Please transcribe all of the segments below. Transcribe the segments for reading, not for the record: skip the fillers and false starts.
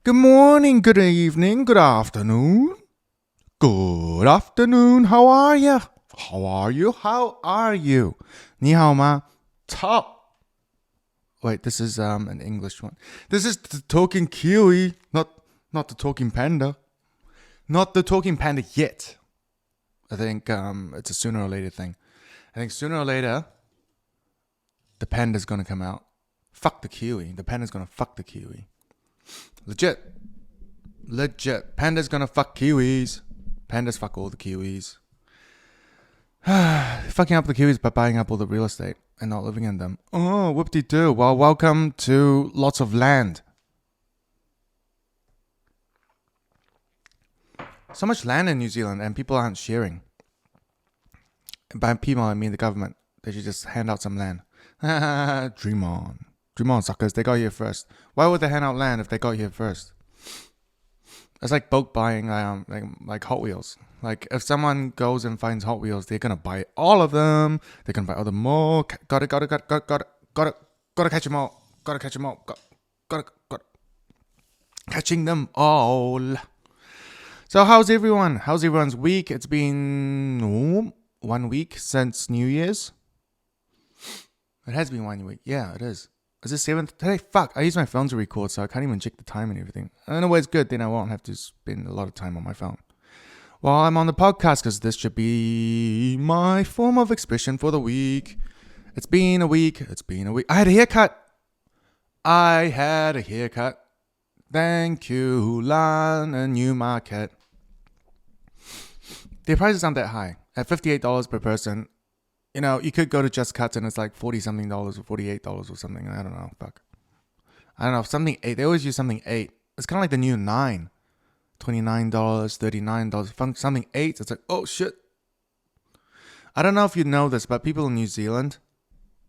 Good morning, good evening, good afternoon. Good afternoon, how are you? How are you? How are you? 你好吗? Top. Wait, this is an English one. This is the Talking Kiwi, not the Talking Panda. Not the Talking Panda yet. I think it's a sooner or later thing. I think sooner or later, the panda's gonna come out. Fuck the Kiwi. The panda's gonna fuck the Kiwi. Legit. Panda's gonna fuck Kiwis. Pandas fuck all the Kiwis. Fucking up the Kiwis by buying up all the real estate and not living in them. Oh, whoop-de-doo. Well, welcome to lots of land. So much land in New Zealand and people aren't sharing. And by people, I mean the government. They should just hand out some land. Dream on. Dream on, suckers. They got here first. Why would they hand out land if they got here first? It's like bulk buying like Hot Wheels. Like if someone goes and finds Hot Wheels, they're gonna buy all of them. They're gonna buy all the more. Gotta catch them all. Gotta catch them all. Gotta catching them all. So how's everyone? How's everyone's week? It's been 1 week since New Year's. It has been 1 week. Yeah, it is. Is it 7th today? Fuck, I use my phone to record, so I can't even check the time and everything. In a way, it's good. Then I won't have to spend a lot of time on my phone while I'm on the podcast, because this should be my form of expression for the week. It's been a week. I had a haircut. Thank you, Lana Newmarket. Their prices aren't that high. At $58 per person, you know, you could go to Just Cuts and it's like $40-something or $48 or something. I don't know. Fuck. I don't know. Something 8. They always use something 8. It's kind of like the new 9. $29, $39. Something 8. It's like, oh shit. I don't know if you know this, but people in New Zealand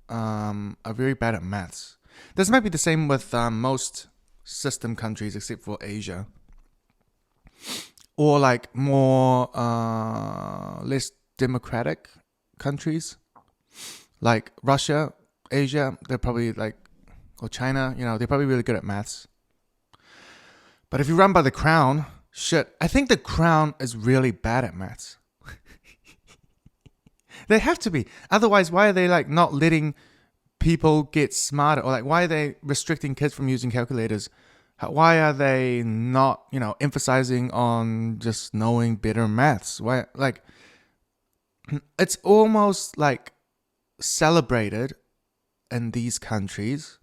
are very bad at maths. This might be the same with most system countries except for Asia. Or like more less democratic countries like Russia, Asia, they're probably like, or China, you know, they're probably really good at maths. But if you run by the crown, shit, I think the crown is really bad at maths. They have to be. Otherwise, why are they like not letting people get smarter? Or like, why are they restricting kids from using calculators? Why are they not, you know, emphasizing on just knowing better maths? Why, like, it's almost like celebrated in these countries.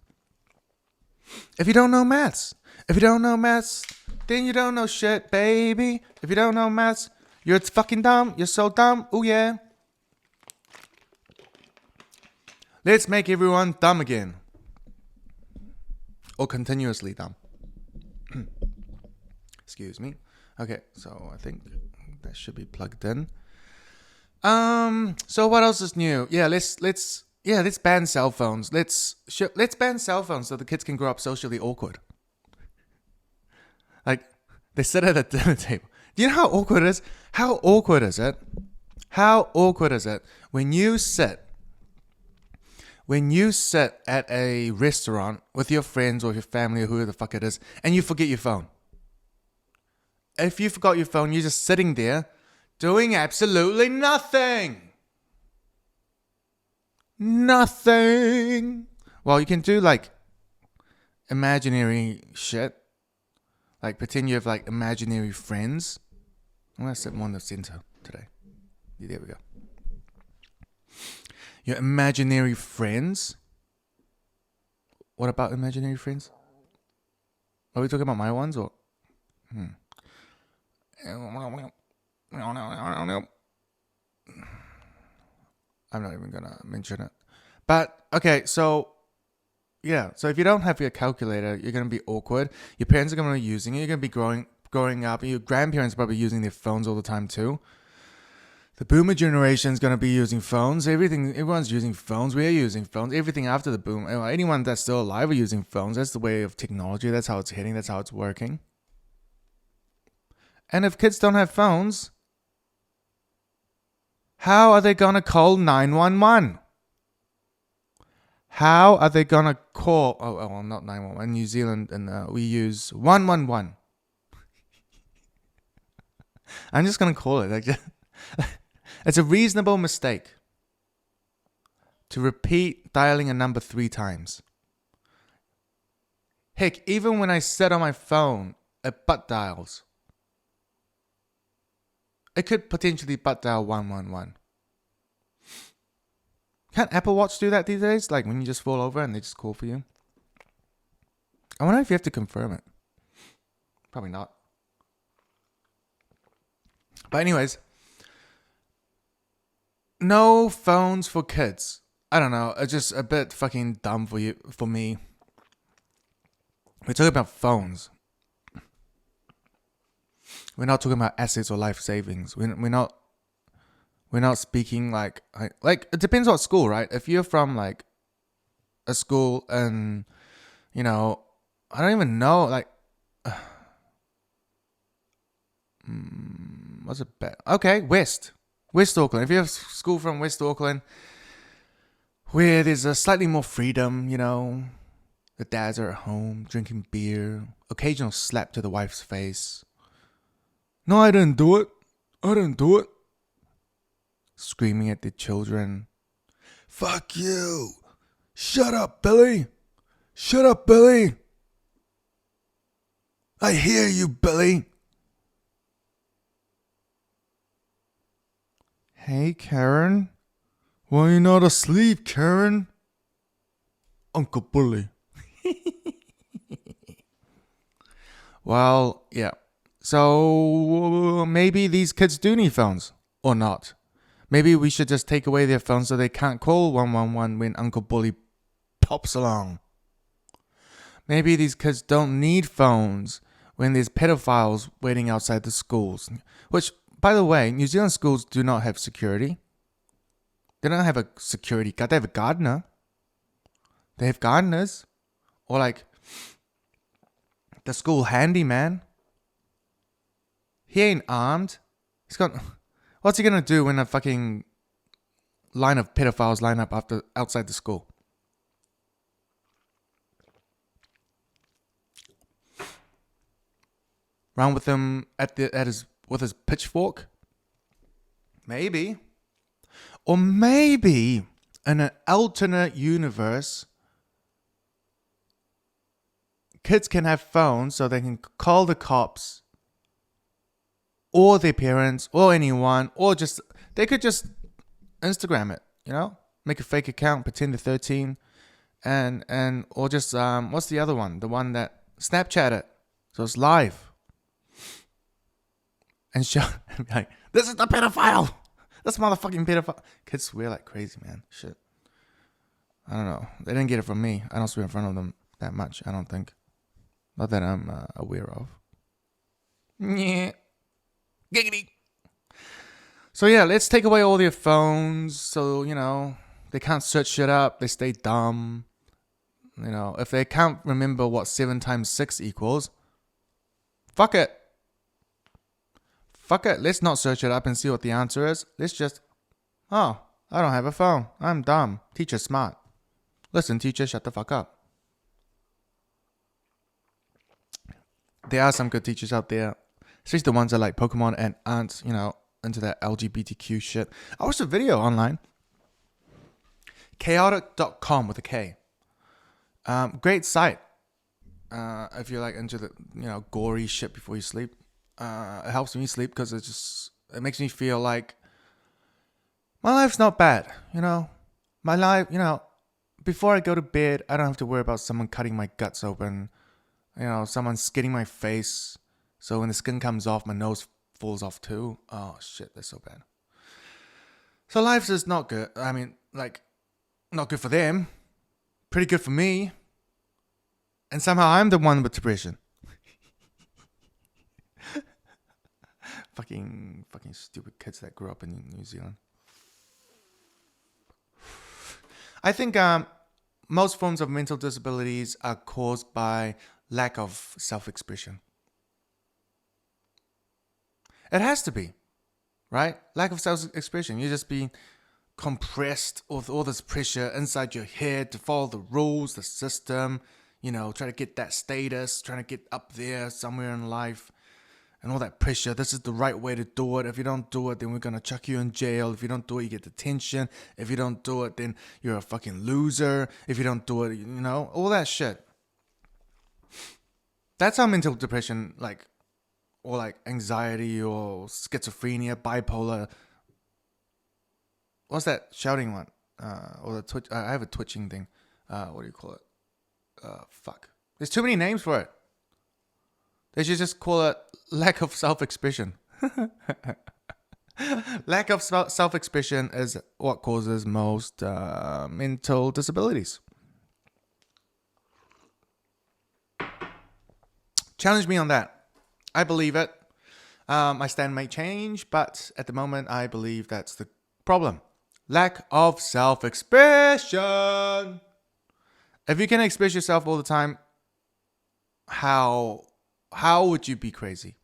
If you don't know maths, then you don't know shit, baby. If you don't know maths, you're fucking dumb. You're so dumb. Oh yeah. Let's make everyone dumb again. Or continuously dumb. Excuse me. Okay, so I think that should be plugged in. So what else is new? Yeah, let's ban cell phones. Let's ban cell phones so the kids can grow up socially awkward. Like, they sit at a dinner table. Do you know how awkward it is? How awkward is it when you sit at a restaurant with your friends or your family or whoever the fuck it is, and you forget your phone? If you forgot your phone, you're just sitting there doing absolutely nothing. Nothing. Well, you can do like imaginary shit. Like pretend you have like imaginary friends. I'm going to sit more in the center today. Yeah, there we go. Your imaginary friends. What about imaginary friends? Are we talking about my ones or? I'm not even gonna mention it. But okay, so yeah, so if you don't have your calculator, you're gonna be awkward. Your parents are gonna be using it. You're gonna be growing up. Your grandparents are probably using their phones all the time too. The boomer generation is gonna be using phones. Everyone's using phones. We're using phones. Everything after the boom. Anyone that's still alive are using phones. That's the way of technology. That's how it's hitting. That's how it's working. And if kids don't have phones, how are they gonna call 911? How are they gonna call? Oh, well, not 911 in New Zealand, and we use 111. I'm just gonna call it like it's a reasonable mistake to repeat dialing a number 3 times. Heck, even when I set on my phone, it butt dials. It could potentially butt dial 111. Can't Apple Watch do that these days? Like when you just fall over and they just call for you? I wonder if you have to confirm it. Probably not. But anyways, no phones for kids. I don't know. It's just a bit fucking dumb for me. We're talking about phones. We're not talking about assets or life savings. We're not speaking like it depends what school, right? If you're from like a school and I don't even know like what's it bet? Okay, West Auckland. If you have school from West Auckland where there's a slightly more freedom, the dads are at home drinking beer, occasional slap to the wife's face. No, I didn't do it. Screaming at the children. Fuck you. Shut up, Billy. I hear you, Billy. Hey, Karen. Why are you not asleep, Karen? Uncle Bully. Well, yeah. So maybe these kids do need phones or not. Maybe we should just take away their phones so they can't call 111 when Uncle Bully pops along. Maybe these kids don't need phones when there's pedophiles waiting outside the schools. Which, by the way, New Zealand schools do not have security. They don't have a security guard. They have a gardener. They have gardeners. Or like the school handyman. He ain't armed. He's got... What's he gonna do when a fucking line of pedophiles line up outside the school? Run with him with his pitchfork? Maybe. Or maybe in an alternate universe, kids can have phones so they can call the cops or their parents or anyone, or they could just Instagram it, make a fake account, pretend they're 13, or just what's the other one? The one that Snapchat it, so it's live, and show like, this is the pedophile, this motherfucking pedophile. Kids swear like crazy, man. Shit, I don't know. They didn't get it from me. I don't swear in front of them that much. I don't think, not that I'm aware of. Yeah. Giggity. So yeah, let's take away all their phones so, they can't search shit up. They stay dumb. If they can't remember what 7 times 6 equals, fuck it. Let's not search it up and see what the answer is. Let's just, I don't have a phone. I'm dumb. Teacher's smart. Listen, teacher, shut the fuck up. There are some good teachers out there. Especially the ones that like Pokemon and aren't, into that LGBTQ shit. I watched a video online. Chaotic.com with a K. Great site. If you're like into the, gory shit before you sleep. It helps me sleep because it makes me feel like my life's not bad, My life, before I go to bed, I don't have to worry about someone cutting my guts open. Someone skinning my face. So when the skin comes off, my nose falls off too. Oh shit, that's so bad. So life's just not good. I mean, like, not good for them. Pretty good for me. And somehow I'm the one with depression. fucking stupid kids that grew up in New Zealand. I think most forms of mental disabilities are caused by lack of self-expression. It has to be, right? Lack of self-expression. You just be compressed with all this pressure inside your head to follow the rules, the system, try to get that status, trying to get up there somewhere in life, and all that pressure. This is the right way to do it. If you don't do it, then we're going to chuck you in jail. If you don't do it, you get detention. If you don't do it, then you're a fucking loser. If you don't do it, all that shit. That's how mental depression, or anxiety or schizophrenia, bipolar. What's that shouting one? Or the twitch. I have a twitching thing. What do you call it? Fuck. There's too many names for it. They should just call it lack of self-expression. Lack of self-expression is what causes most mental disabilities. Challenge me on that. I believe it. My stand may change, but at the moment, I believe that's the problem. Lack of self-expression. If you can express yourself all the time, how would you be crazy?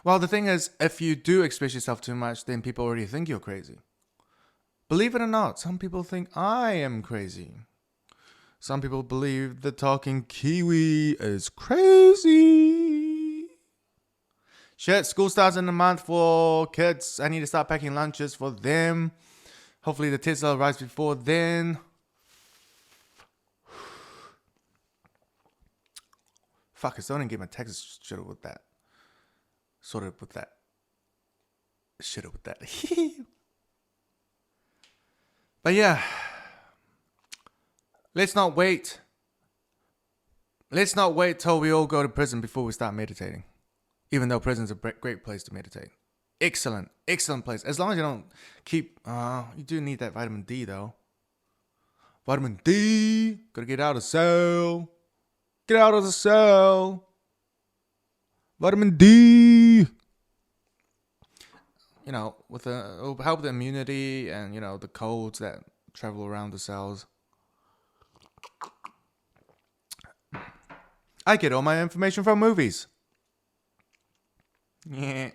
Well, the thing is, if you do express yourself too much, then people already think you're crazy. Believe it or not, some people think I am crazy. Some people believe the Talking Kiwi is crazy. Shit, school starts in a month for kids. I need to start packing lunches for them. Hopefully the Tesla arrives before then. Fuck, I still didn't get my taxes sorted with that. But yeah. Let's not wait till we all go to prison before we start meditating. Even though prison's a great place to meditate. Excellent place. As long as you don't keep... you do need that vitamin D, though. Vitamin D. Gotta get out of the cell. Get out of the cell. Vitamin D. With it'll help the immunity and, the colds that travel around the cells. I get all my information from movies. Yeah.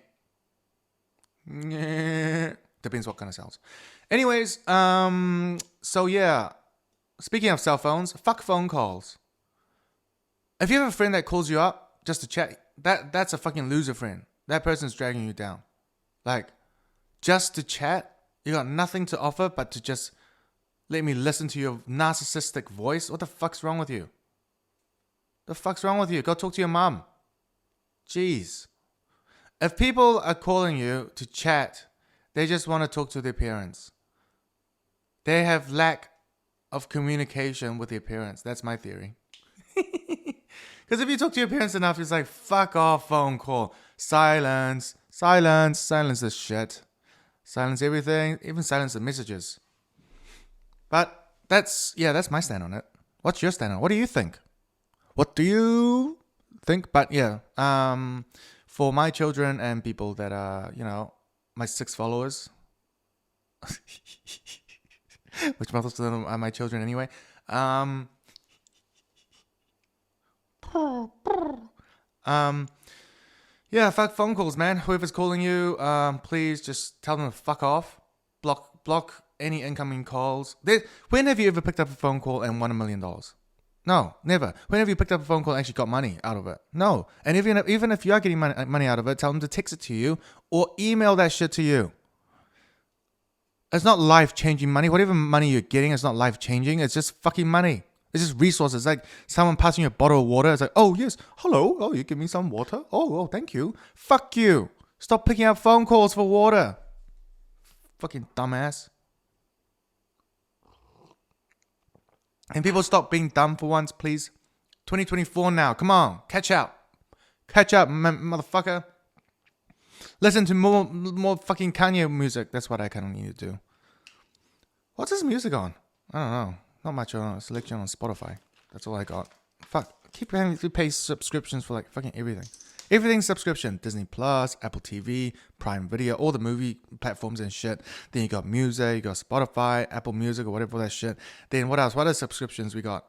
Depends what kind of cells. Anyways, so yeah. Speaking of cell phones, fuck phone calls. If you have a friend that calls you up just to chat, that's a fucking loser friend. That person's dragging you down. Just to chat, you got nothing to offer but to just let me listen to your narcissistic voice. What the fuck's wrong with you? The fuck's wrong with you? Go talk to your mom. Jeez. If people are calling you to chat, they just want to talk to their parents. They have lack of communication with their parents. That's my theory. Because if you talk to your parents enough, it's like, fuck off phone call. Silence this shit. Silence everything, even silence the messages. But that's my stand on it. What's your stand on it? What do you think? But yeah, for my children and people that are, my 6 followers, which most of them are my children anyway. Yeah, fuck phone calls, man. Whoever's calling you, please just tell them to fuck off. Block any incoming calls. When have you ever picked up a phone call and won $1 million? No, never. When have you picked up a phone call and actually got money out of it? No. And even if you are getting money out of it, tell them to text it to you or email that shit to you. It's not life-changing money. Whatever money you're getting, it's not life-changing. It's just fucking money. It's just resources. Like someone passing you a bottle of water. It's like, oh, yes. Hello. Oh, you give me some water? Oh, thank you. Fuck you. Stop picking up phone calls for water. Fucking dumbass. And people stop being dumb for once, please. 2024 now. Come on. Catch up. Motherfucker. Listen to more fucking Kanye music. That's what I kind of need to do. What's his music on? I don't know. Not much on a selection on Spotify. That's all I got. Fuck. Keep having to pay subscriptions for like fucking everything. Everything's subscription. Disney Plus, Apple TV, Prime Video, all the movie platforms and shit. Then you got music, you got Spotify, Apple Music or whatever that shit. Then what else? What other subscriptions we got?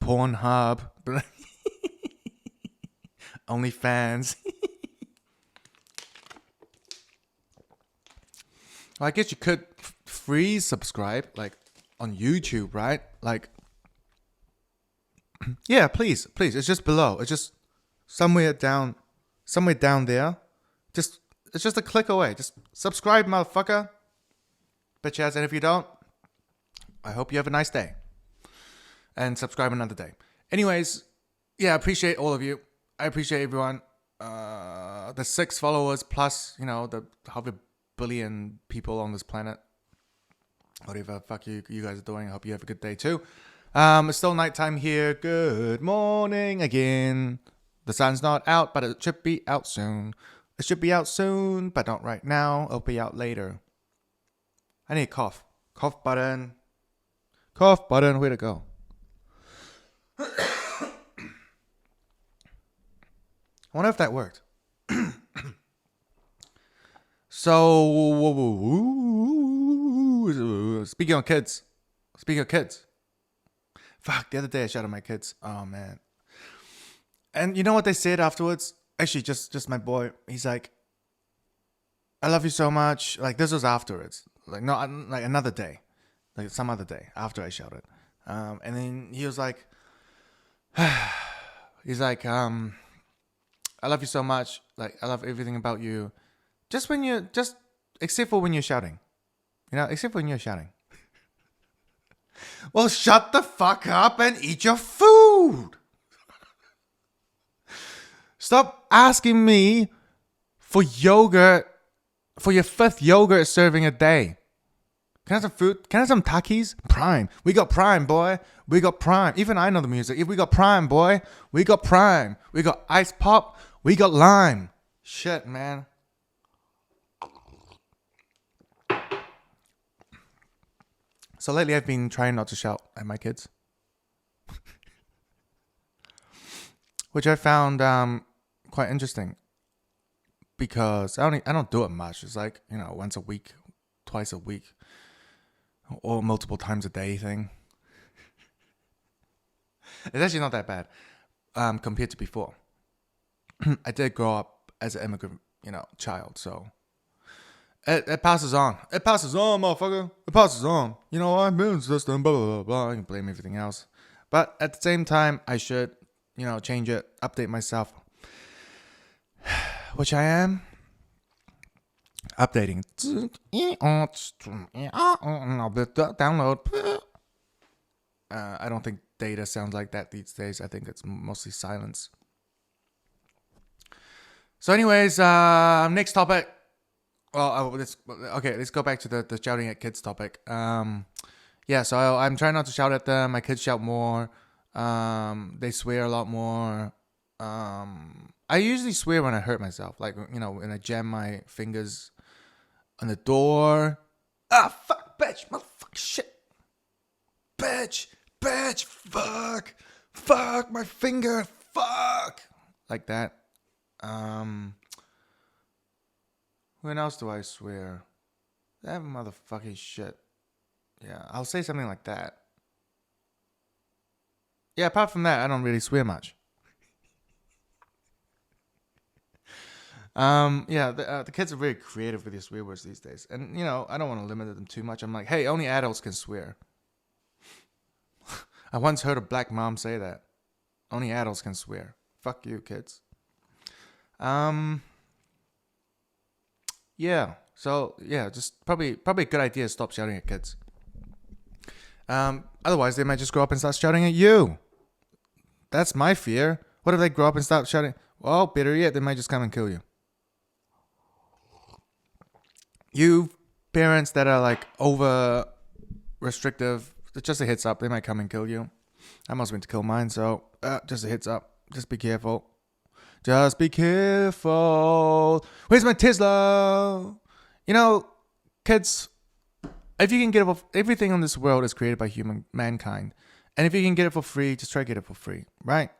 Pornhub. OnlyFans. Well, I guess you could free subscribe, like on YouTube, right? Like, yeah, please. It's just below. It's just somewhere down there. It's just a click away. Just subscribe, motherfucker. Bitch ass. And if you don't, I hope you have a nice day. And subscribe another day. Anyways, yeah, I appreciate all of you. I appreciate everyone. The 6 followers plus, the 500 billion people on this planet. Whatever fuck you guys are doing. I hope you have a good day too. It's still nighttime here. Good morning again. The sun's not out, but it should be out soon. It should be out soon, but not right now. It'll be out later. I need a cough. Cough button. Cough button. Way to go. I wonder if that worked. So, speaking of kids. Fuck, the other day I shouted at my kids. Oh, man. And you know what they said afterwards? Actually, just my boy. He's like, I love you so much. Like, this was afterwards. Like, no, like another day. Like, some other day after I shouted. And then he was like, I love you so much. Like, I love everything about you. Except for when you're shouting. Except when you're shouting. Well, shut the fuck up and eat your food. Stop asking me for yogurt, for your 5th yogurt serving a day. Can I have some food? Can I have some Takis? Prime. We got Prime, boy. We got Prime. Even I know the music. If we got Prime, boy. We got Prime. We got Ice Pop. We got Lime. Shit, man. So lately I've been trying not to shout at my kids. Which I found quite interesting. Because I don't do it much. It's like, once a week, twice a week. Or multiple times a day thing. It's actually not that bad. Compared to before. I did grow up as an immigrant, child, so it passes on. It passes on, motherfucker. It passes on. I've been system, blah, blah, blah, blah. I can blame everything else. But at the same time, I should, change it, update myself. Which I am. Updating. Download. I don't think data sounds like that these days. I think it's mostly silence. So anyways, next topic. Well, let's go back to the shouting at kids topic. So I'm trying not to shout at them. My kids shout more. They swear a lot more. I usually swear when I hurt myself. Like, when I jam my fingers on the door. Fuck, bitch, motherfucker, shit. Bitch, fuck, my finger, fuck. Like that. When else do I swear? That motherfucking shit. Yeah, I'll say something like that. Yeah, apart from that, I don't really swear much. The kids are very creative with their swear words these days. And, I don't want to limit them too much. I'm like, hey, only adults can swear. I once heard a black mom say that. Only adults can swear. Fuck you, kids. Just probably a good idea to stop shouting at kids. Otherwise, they might just grow up and start shouting at you. That's my fear. What if they grow up and start shouting? Well, better yet, they might just come and kill you. You parents that are like over restrictive, just a heads up, they might come and kill you. I must went to kill mine, so just a heads up. Just be careful. Just be careful. Where's my Tesla? Kids, if you can get it for, everything in this world is created by mankind. And if you can get it for free, just try to get it for free, right?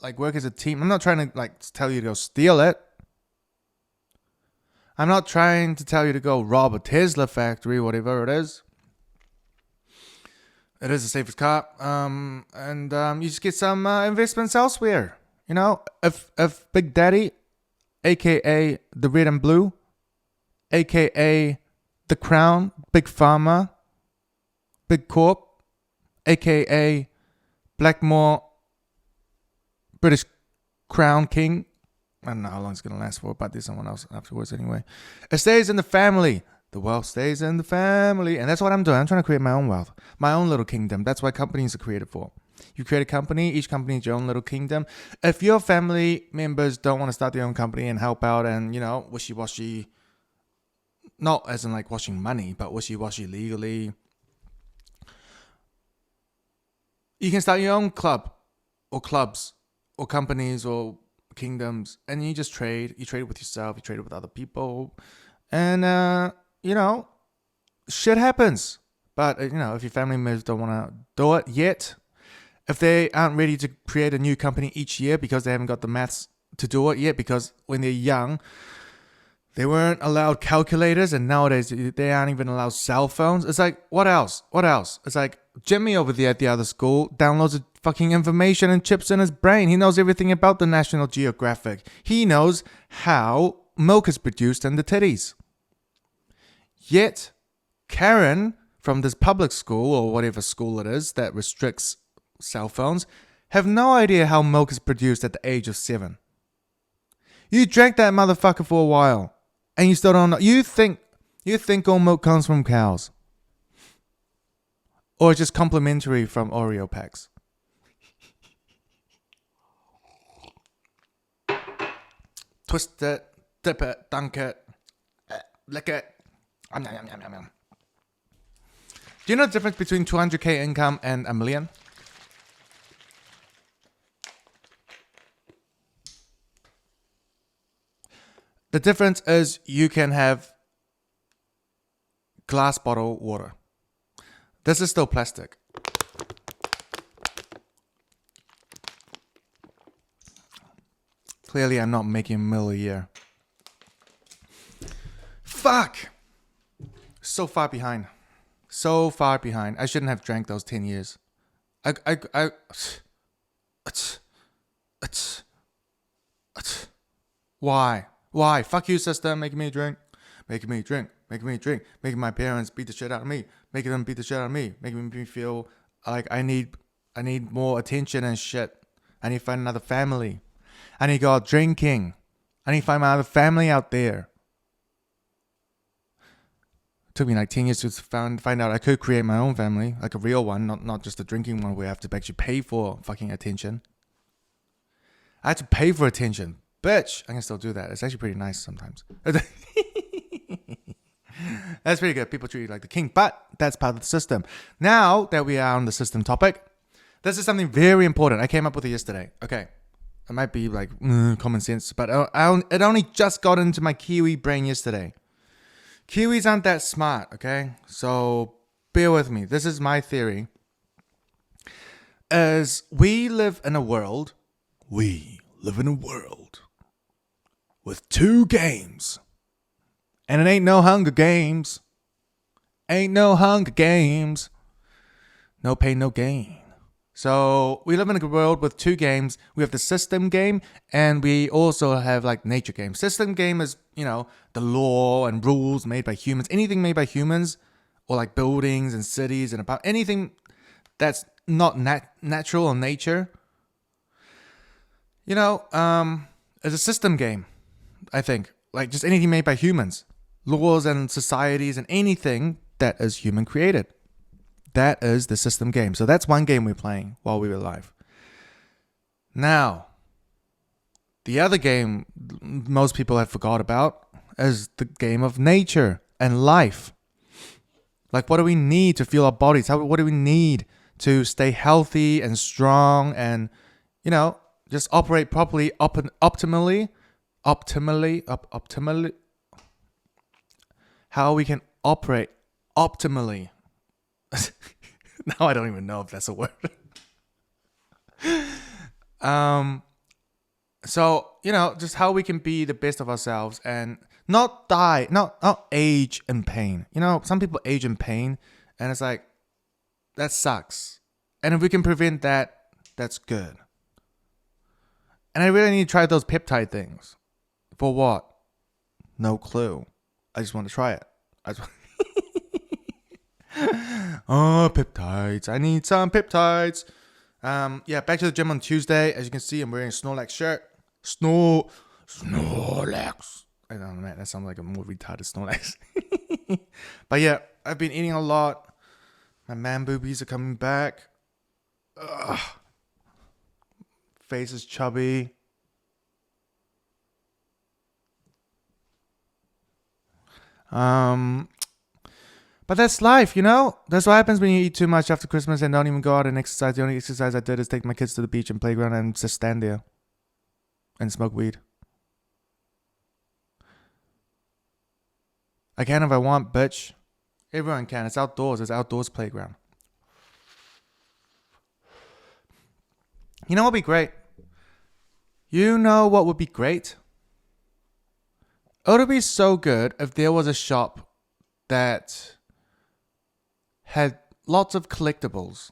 Like work as a team. I'm not trying to tell you to go steal it. I'm not trying to tell you to go rob a Tesla factory, whatever it is. It is the safest car. And you just get some investments elsewhere. If Big Daddy, aka the red and blue, aka the crown, big pharma, big corp, aka Blackmore, British crown king. I don't know how long it's going to last for, but there's someone else afterwards anyway. It stays in the family. The wealth stays in the family. And that's what I'm doing. I'm trying to create my own wealth, my own little kingdom. That's what companies are created for. You create a company, each company is your own little kingdom. If your family members don't want to start their own company and help out and, wishy-washy, not as in like washing money, but wishy-washy legally, you can start your own club or clubs or companies or kingdoms, and you just trade. You trade with yourself, you trade with other people, and shit happens. But if your family members don't want to do it yet, if they aren't ready to create a new company each year because they haven't got the maths to do it yet, because when they're young they weren't allowed calculators, and nowadays they aren't even allowed cell phones. It's like, what else? It's like Jimmy over there at the other school downloads the fucking information and chips in his brain. He knows everything about the National Geographic. He knows how milk is produced in the titties. Yet, Karen from this public school, or whatever school it is that restricts cell phones, have no idea how milk is produced at the age of 7. You drank that motherfucker for a while, and you still don't know. You think all milk comes from cows, or just complimentary from Oreo packs. Twist it, dip it, dunk it, lick it. Do you know the difference between 200k income and $1 million? The difference is you can have glass bottle water. This is still plastic. Clearly, I'm not making $1 million a year. Fuck! So far behind. I shouldn't have drank those 10 years. Why? Why? Fuck you, sister, making me drink. Making my parents beat the shit out of me. Making them beat the shit out of me. Making me feel like I need more attention and shit. I need to find another family. I need to go out drinking. I need to find my other family out there. It took me like 10 years to find out I could create my own family, like a real one, not just a drinking one where I have to actually pay for fucking attention. I had to pay for attention. Bitch, I can still do that. It's actually pretty nice sometimes. That's pretty good. People treat you like the king, but that's part of the system. Now that we are on the system topic, this is something very important. I came up with it yesterday. Okay, it might be like common sense, but it only just got into my Kiwi brain yesterday. Kiwis aren't that smart, okay? So bear with me. This is my theory. As we live in a world with 2 games. And it ain't no Hunger Games. No pain, no gain. So we live in a world with 2 games. We have the system game, and we also have like nature game. System game is, the law and rules made by humans. Anything made by humans, or like buildings and cities and about anything that's not natural or nature. It's a system game, I think. Like just anything made by humans. Laws and societies and anything that is human created. That is the system game. So that's one game we're playing while we were alive. Now, the other game most people have forgot about is the game of nature and life. Like, what do we need to feel our bodies? What do we need to stay healthy and strong and, just operate properly, optimally. How we can operate optimally. Now I don't even know if that's a word. So, just how we can be the best of ourselves and not die, not age in pain. Some people age in pain, and it's like, that sucks. And if we can prevent that, that's good. And I really need to try those peptide things. For what? No clue. I just want to try it. Oh, peptides. I need some peptides. Yeah, back to the gym on Tuesday. As you can see, I'm wearing a Snorlax shirt. Snorlax. I don't know, man. That sounds like a more retarded Snorlax. But yeah, I've been eating a lot. My man boobies are coming back. Ugh. Face is chubby. But that's life, you know? That's what happens when you eat too much after Christmas and don't even go out and exercise. The only exercise I did is take my kids to the beach and playground and just stand there and smoke weed. I can if I want, bitch. Everyone can. It's outdoors. It's outdoors playground. You know what would be great? You know what would be great? It would be so good if there was a shop that had lots of collectibles,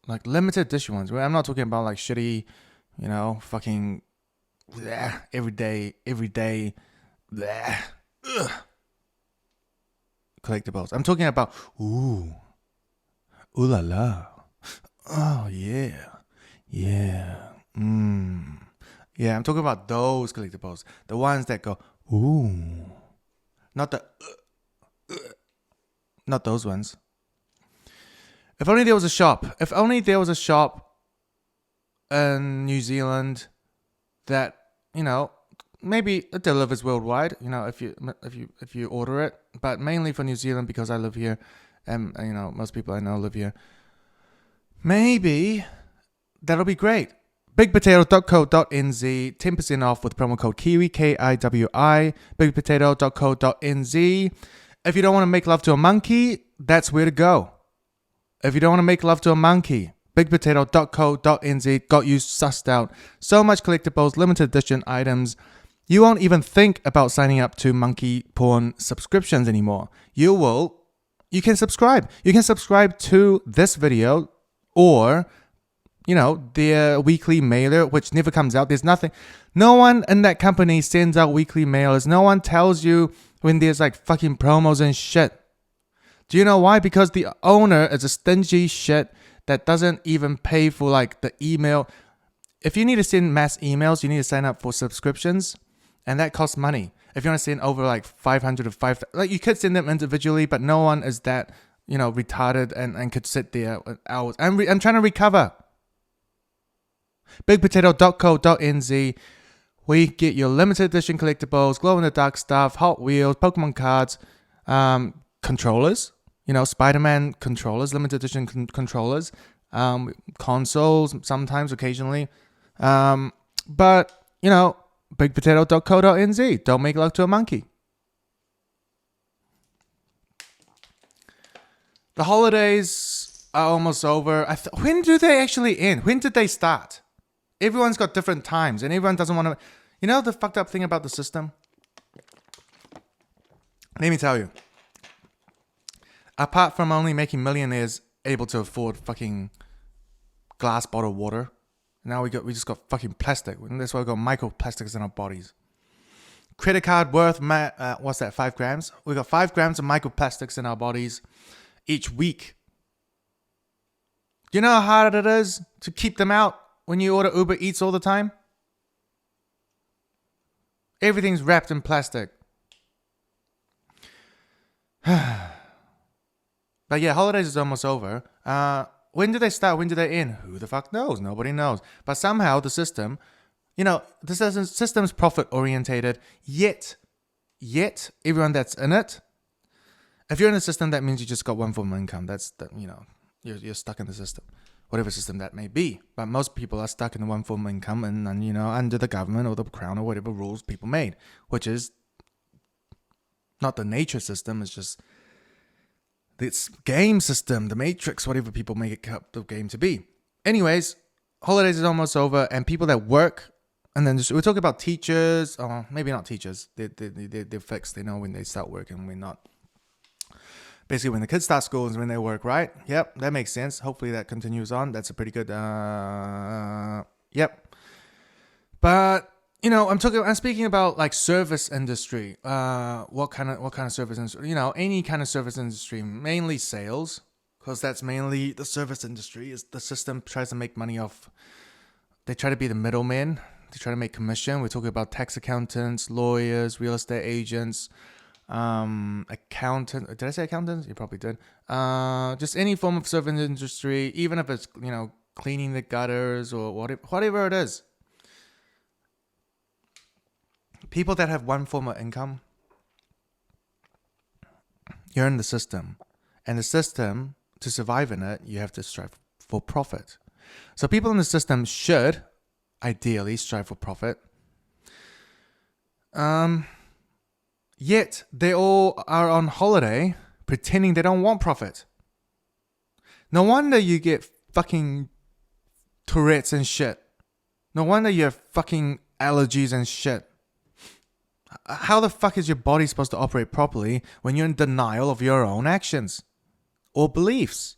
like limited edition ones. I'm not talking about like shitty, you know, fucking everyday collectibles. I'm talking about ooh la la, oh yeah, yeah, yeah. I'm talking about those collectibles, the ones that go ooh, not the not those ones. If only there was a shop. If only there was a shop in New Zealand that, you know, maybe it delivers worldwide. You know, if you order it, but mainly for New Zealand because I live here, and you know most people I know live here. Maybe that'll be great. Bigpotato.co.nz, 10% off with promo code Kiwi, KIWI. Bigpotato.co.nz. If you don't want to make love to a monkey, that's where to go. If you don't want to make love to a monkey, bigpotato.co.nz got you sussed out. So much collectibles, limited edition items. You won't even think about signing up to monkey porn subscriptions anymore. You can subscribe. You can subscribe to this video or, you know, their weekly mailer, which never comes out. There's nothing. No one in that company sends out weekly mailers. No one tells you when there's like fucking promos and shit. Do you know why? Because the owner is a stingy shit that doesn't even pay for like the email. If you need to send mass emails, you need to sign up for subscriptions, and that costs money. If you want to send over like 500 or 5,000, like you could send them individually, but no one is that, you know, retarded and could sit there hours. I'm trying to recover. Bigpotato.co.nz. We get your limited edition collectibles, glow in the dark stuff, Hot Wheels, Pokemon cards, controllers. You know, Spider-Man controllers, limited edition controllers, consoles, sometimes, occasionally. But, you know, bigpotato.co.nz. Don't make love to a monkey. The holidays are almost over. When do they actually end? When did they start? Everyone's got different times, and everyone doesn't want to... You know the fucked up thing about the system? Let me tell you. Apart from only making millionaires able to afford fucking glass bottled water, now we just got fucking plastic. That's why we got microplastics in our bodies. Credit card worth, what's that, 5 grams? We got 5 grams of microplastics in our bodies each week. Do you know how hard it is to keep them out when you order Uber Eats all the time? Everything's wrapped in plastic. But yeah, holidays is almost over. When do they start? When do they end? Who the fuck knows? Nobody knows. But somehow the system, you know, the system's profit orientated. Yet everyone that's in it, if you're in the system, that means you just got one form of income. You know, you're stuck in the system, whatever system that may be. But most people are stuck in the one form of income, and you know, under the government or the crown or whatever rules people made, which is not the nature system. It's just this game system, the Matrix, whatever people make it up the game to be. Anyways, holidays is almost over, and people that work, and then we're talking about teachers, or maybe not teachers. They're fixed. They know when they start working, when not. Basically, when the kids start school is when they work, right? Yep, that makes sense. Hopefully that continues on. That's a pretty good. Yep. But you know, I'm speaking about like service industry. What kind of service industry? You know, any kind of service industry, mainly sales. because that's mainly the service industry. Is the system tries to make money off. They try to be the middleman. They try to make commission. We're talking about tax accountants, lawyers, real estate agents, accountant. Did I say accountants? You probably did. Just any form of service industry, even if it's cleaning the gutters or whatever it is. People that have one form of income, you're in the system, and the system, to survive in it, you have to strive for profit. So people in the system should ideally strive for profit. Yet they all are on holiday pretending they don't want profit. No wonder you get fucking Tourette's and shit. No wonder you have fucking allergies and shit. How the fuck is your body supposed to operate properly when you're in denial of your own actions or beliefs?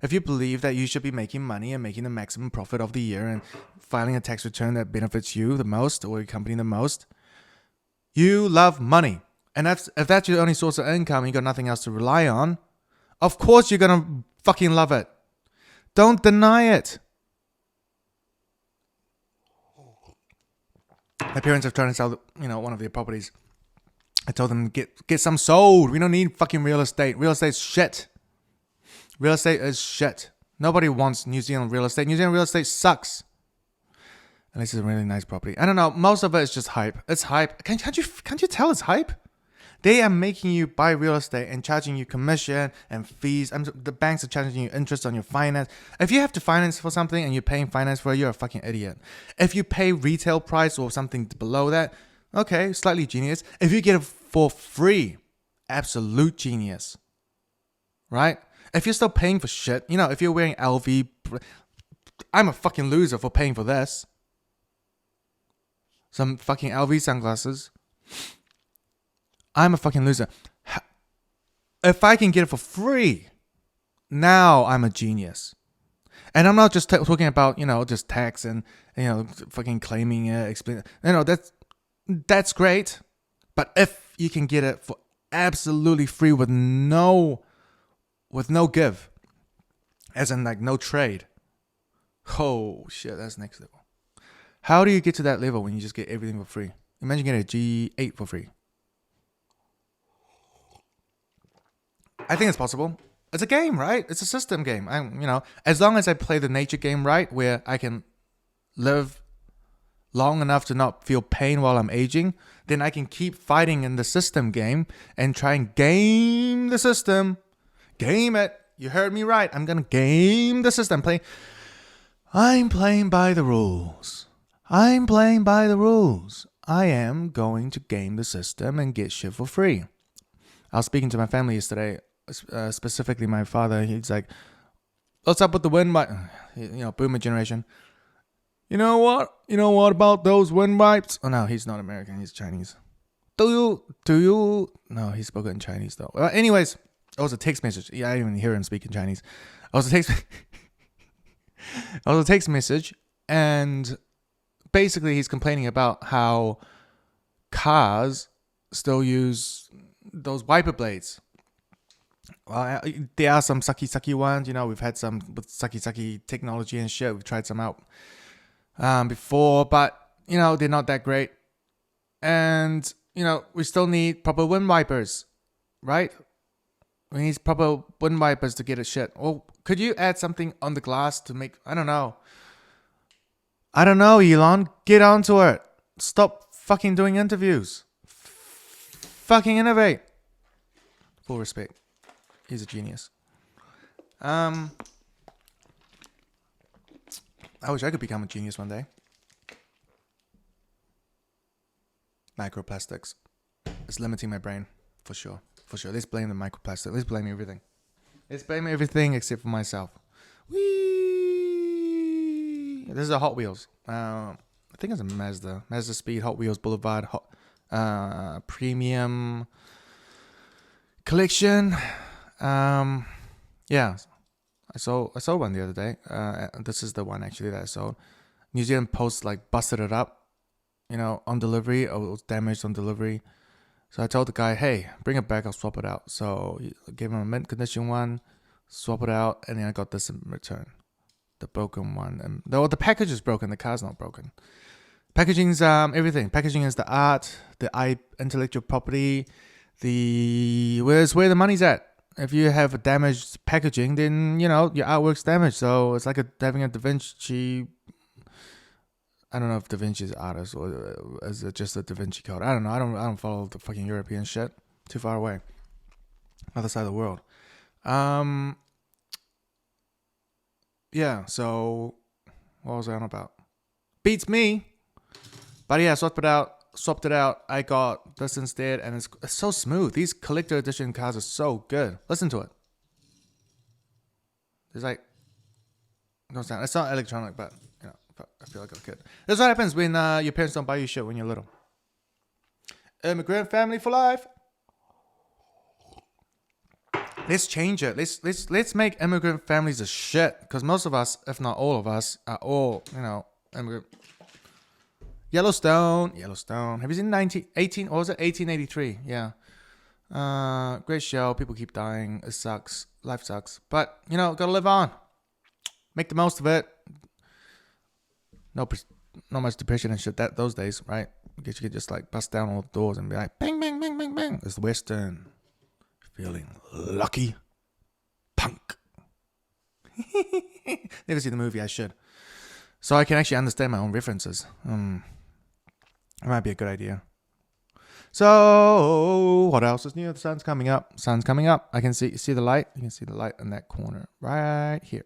If you believe that you should be making money and making the maximum profit of the year and filing a tax return that benefits you the most or your company the most, you love money. And if that's your only source of income and you got nothing else to rely on, of course you're going to fucking love it. Don't deny it. My parents are trying to sell, one of their properties. I told them, get some sold. We don't need fucking real estate. Real estate's shit. Real estate is shit. Nobody wants New Zealand real estate. New Zealand real estate sucks. And this is a really nice property. I don't know. Most of it is just hype. It's hype. Can't you tell it's hype? They are making you buy real estate and charging you commission and fees. The banks are charging you interest on your finance. If you have to finance for something and you're paying finance for it, you're a fucking idiot. If you pay retail price or something below that, okay, slightly genius. If you get it for free, absolute genius. Right? If you're still paying for shit, if you're wearing LV, I'm a fucking loser for paying for this. Some fucking LV sunglasses. I'm a fucking loser. If I can get it for free, now I'm a genius. And I'm not just talking about, just tax and, fucking claiming it, explaining. That's great. But if you can get it for absolutely free with no give, as in like no trade. Oh shit, that's next level. How do you get to that level when you just get everything for free? Imagine getting a G8 for free. I think it's possible. It's a game, right? It's a system game. As long as I play the nature game right, where I can live long enough to not feel pain while I'm aging, then I can keep fighting in the system game and try and game the system. Game it. You heard me right. I'm going to game the system. I'm playing by the rules. I'm playing by the rules. I am going to game the system and get shit for free. I was speaking to my family yesterday, specifically my father. He's like, what's up with the wind? Boomer generation. You know what? You know what about those windpipes? Oh, no, he's not American. He's Chinese. Do you? No, he spoke in Chinese, though. Anyways, it was a text message. Yeah, I didn't even hear him speak in Chinese. It was a text message, and basically he's complaining about how cars still use those wiper blades. Well, there are some sucky ones. We've had some with sucky technology and shit. We've tried some out before, but they're not that great. And we still need proper wind wipers, right? We need proper wind wipers to get a shit. Well, could you add something on the glass to make? I don't know, Elon. Get onto it. Stop fucking doing interviews. Fucking innovate. Full respect. He's a genius. I wish I could become a genius one day. Microplastics. It's limiting my brain. For sure. Let's blame the microplastic. Let's blame everything. Let's blame everything except for myself. Whee! This is a Hot Wheels. I think it's a Mazda. Mazda Speed Hot Wheels Boulevard Premium Collection. Yeah. I saw one the other day. This is the one actually that I sold. New Zealand Post busted it up, on delivery. Or it was damaged on delivery. So I told the guy, hey, bring it back. I'll swap it out. So I gave him a mint condition one. swap it out, and then I got this in return. The broken one. And the package is broken, the car's not broken. Packaging's everything. Packaging is the art, the intellectual property, where's where the money's at. If you have a damaged packaging, then your artwork's damaged. So it's like having a Da Vinci. I don't know if Da Vinci's an artist or is it just a Da Vinci Code. I don't know. I don't follow the fucking European shit. Too far away. Other side of the world. Yeah. So what was I on about? Beats me. But yeah, swapped it out. I got this instead, and it's so smooth. These collector edition cars are so good. Listen to it. It's like no sound. It's not electronic, but I feel like a kid. That's what happens when your parents don't buy you shit when you're little. Immigrant family for life. Let's change it. Let's make immigrant families a shit, because most of us, if not all of us, are all immigrant. Yellowstone. Have you seen 18 or was it 1883? Yeah. Great show. People keep dying. It sucks. Life sucks. But, gotta live on. Make the most of it. No much depression and shit those days, right? Because you could just like bust down all the doors and be like, bang, bang, bang, bang, bang. It's the Western. Feeling lucky. Punk. Never seen the movie. I should. So I can actually understand my own references. It might be a good idea. So what else is new? The sun's coming up. I can see the light. You can see the light in that corner right here,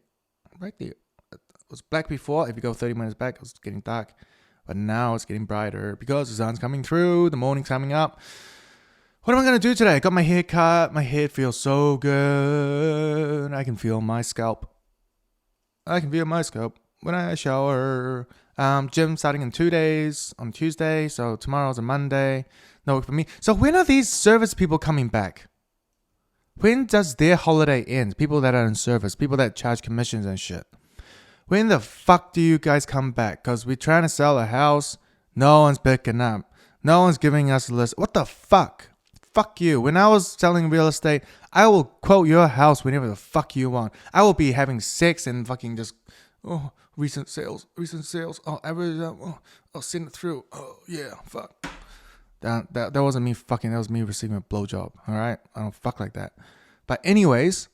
right there. It was black before. If you go 30 minutes back, it was getting dark, but now it's getting brighter because the sun's coming through. The morning's coming up. What am I gonna do today? I got my hair cut. My head feels so good. I can feel my scalp. When I shower. Gym starting in 2 days on Tuesday, so tomorrow's a Monday. No work for me. So when are these service people coming back? When does their holiday end? People that are in service, people that charge commissions and shit. When the fuck do you guys come back? Because we're trying to sell a house. No one's picking up. No one's giving us a list. What the fuck? Fuck you. When I was selling real estate, I will quote your house whenever the fuck you want. I will be having sex and fucking just... recent sales. Oh, average. I'll send it through. Oh, yeah, fuck. That wasn't me fucking. That was me receiving a blowjob. All right, I don't fuck like that. But anyways,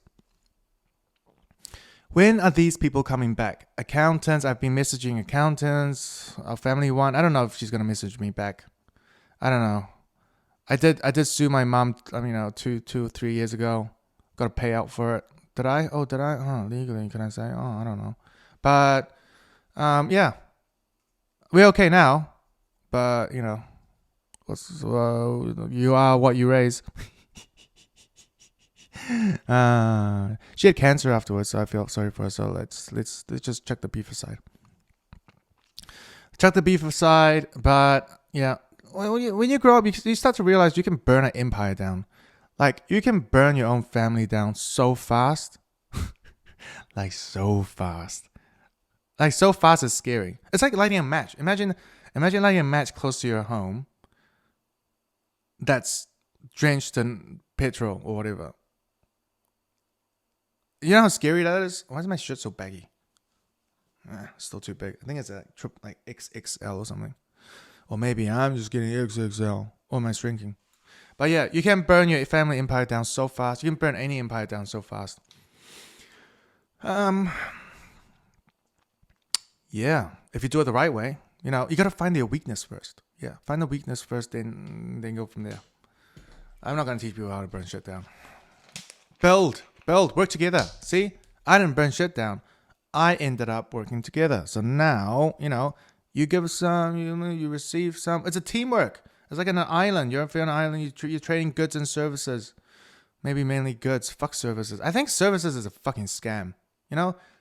when are these people coming back? Accountants. I've been messaging accountants. Our family one. I don't know if she's gonna message me back. I don't know. I did sue my mom. 2 or 3 years ago. Got a payout for it. Did I? Oh, did I? Oh, legally, can I say? Oh, I don't know. But, yeah, we're okay now. But, you are what you raise. She had cancer afterwards, so I feel sorry for her. So let's just check the beef aside. But yeah, when you grow up, you start to realize you can burn an empire down. Like you can burn your own family down so fast, like so fast. Like so fast it's scary. It's like lighting a match. Imagine lighting a match close to your home that's drenched in petrol or whatever. You know how scary that is? Why is my shirt so baggy? Still too big. I think it's like XXL or something. Or maybe I'm just getting XXL. Or am I shrinking? But yeah, you can burn your family empire down so fast. You can burn any empire down so fast. Yeah, if you do it the right way, you gotta find their weakness first. Yeah, find the weakness first, then go from there. I'm not gonna teach people how to burn shit down. Build, work together. See, I didn't burn shit down. I ended up working together. So now, you give some, you receive some. It's a teamwork. It's like on an island. You're on an island. You're trading goods and services. Maybe mainly goods. Fuck services. I think services is a fucking scam.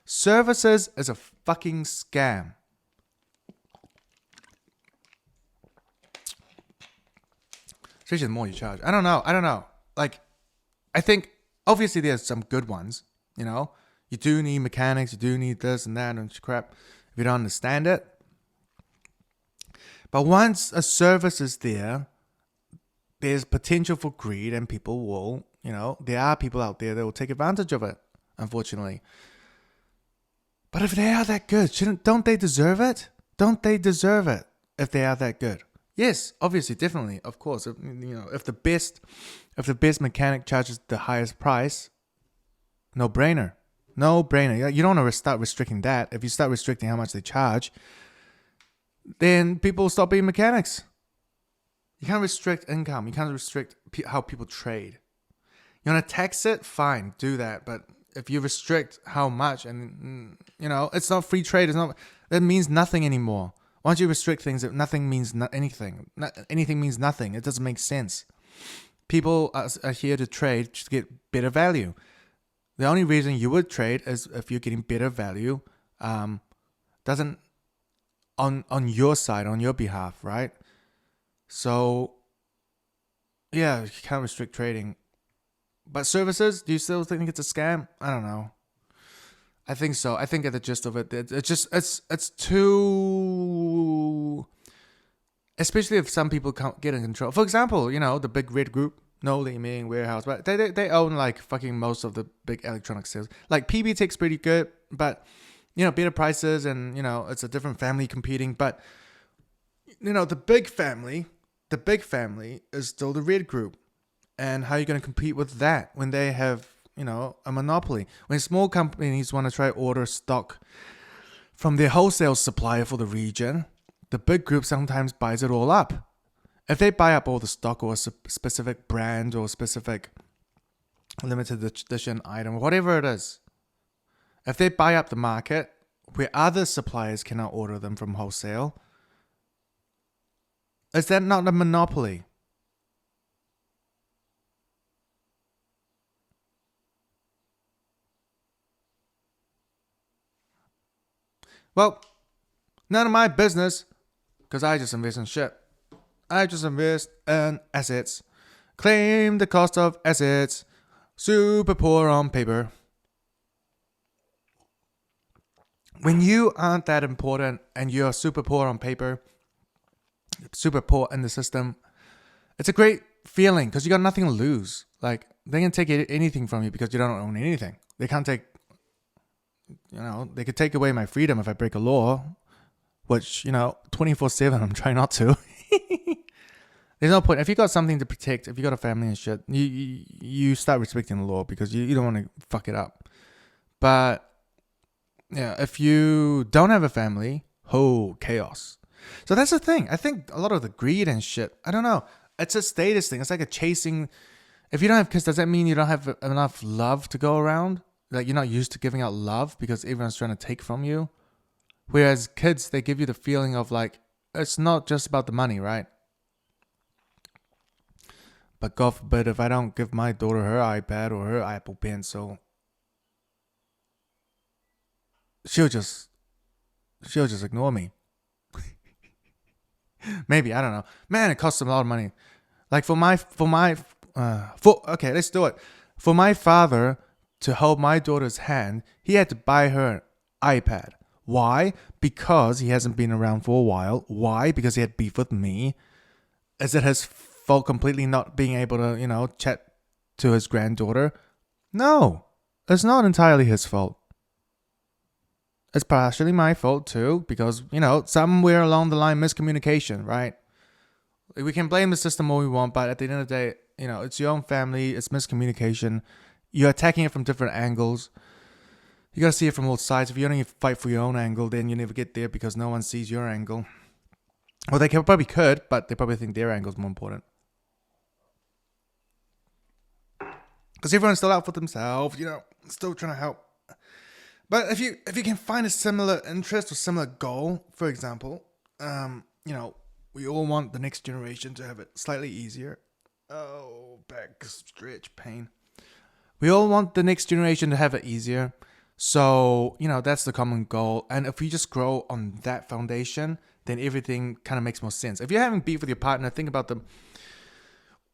Services is a fucking scam. Especially the more you charge. I don't know. Like, I think, obviously there's some good ones, You do need mechanics, you do need this and that and crap if you don't understand it. But once a service is there, there's potential for greed and people will, there are people out there that will take advantage of it. unfortunately. But if they are that good, don't they deserve it? Don't they deserve it if they are that good? Yes, obviously, definitely, of course. If the best mechanic charges the highest price, no brainer. No brainer. You don't want to start restricting that. If you start restricting how much they charge, then people stop being mechanics. You can't restrict income. You can't restrict how people trade. You want to tax it? Fine, do that. But if you restrict how much, and it's not free trade. That means nothing anymore. Once you restrict things, nothing means anything. Anything means nothing. It doesn't make sense. People are here to trade to get better value. The only reason you would trade is if you're getting better value, doesn't on your side, on your behalf, right? So, yeah, you can't restrict trading. But services, do you still think it's a scam? I don't know. I think so. I think at the gist of it, it's too. Especially if some people can't get in control. For example, the big red group, No Liming, Warehouse, but they own like fucking most of the big electronic sales. Like PB Tech's pretty good, but better prices, and it's a different family competing. But the big family is still the red group. And how are you going to compete with that when they have, a monopoly? When small companies want to try order stock from their wholesale supplier for the region, the big group sometimes buys it all up. If they buy up all the stock or a specific brand or specific limited edition item, whatever it is, if they buy up the market where other suppliers cannot order them from wholesale, is that not a monopoly? Well, none of my business, because I just invest in shit. I just invest in assets. Claim the cost of assets. Super poor on paper. When you aren't that important and you're super poor on paper, super poor in the system, it's a great feeling because you got nothing to lose. Like, they can take anything from you because you don't own anything. They can't take... they could take away my freedom if I break a law, which, 24/7, I'm trying not to. There's no point. If you got something to protect, if you got a family and shit, you start respecting the law because you don't want to fuck it up. But, if you don't have a family, chaos. So that's the thing. I think a lot of the greed and shit, I don't know. It's a status thing. It's like a chasing. If you don't have kids, does that mean you don't have enough love to go around? Like, you're not used to giving out love because everyone's trying to take from you. Whereas kids, they give you the feeling of like, it's not just about the money, right? But God forbid, if I don't give my daughter her iPad or her Apple Pencil, she'll just ignore me. Maybe, I don't know. Man, it costs a lot of money. Like okay, let's do it. For my father to hold my daughter's hand, he had to buy her an iPad. Why? Because he hasn't been around for a while. Why? Because he had beef with me. Is it his fault completely not being able to, chat to his granddaughter? No, it's not entirely his fault. It's partially my fault too, because, somewhere along the line, miscommunication, right? We can blame the system all we want, but at the end of the day, it's your own family, it's miscommunication. You're attacking it from different angles. You gotta see it from both sides. If you only fight for your own angle, then you never get there because no one sees your angle. Well, they probably could, but they probably think their angle is more important. Because everyone's still out for themselves, still trying to help. But if you can find a similar interest or similar goal, for example, we all want the next generation to have it slightly easier. Oh, back stretch pain. We all want the next generation to have it easier. So, that's the common goal. And if we just grow on that foundation, then everything kind of makes more sense. If you're having beef with your partner, think about them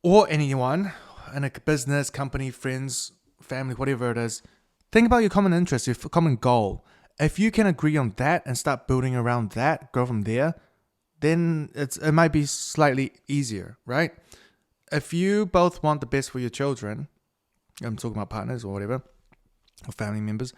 or anyone in a business, company, friends, family, whatever it is. Think about your common interest, your common goal. If you can agree on that and start building around that, go from there, then it might be slightly easier, right? If you both want the best for your children, I'm talking about partners or whatever, or family members.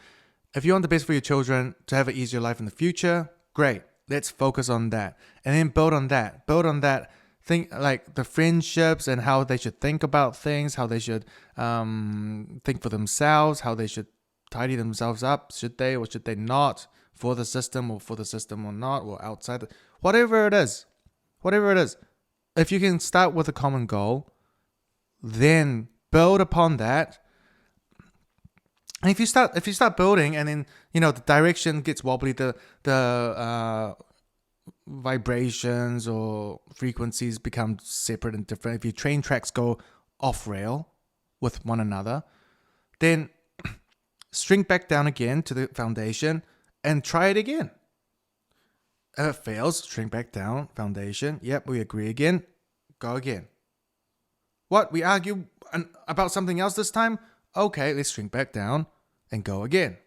If you want the best for your children to have an easier life in the future, great. Let's focus on that. And then build on that. Build on that. Think like the friendships and how they should think about things, how they should think for themselves, how they should tidy themselves up. Should they or should they not? For the system or not, or outside. Whatever it is. If you can start with a common goal, then build upon that. And if you start building, and then the direction gets wobbly, the vibrations or frequencies become separate and different. If your train tracks go off rail with one another, then string back down again to the foundation and try it again. If it fails, string back down, foundation. Yep, we agree again. Go again. What? We argue about something else this time? Okay, let's shrink back down and go again.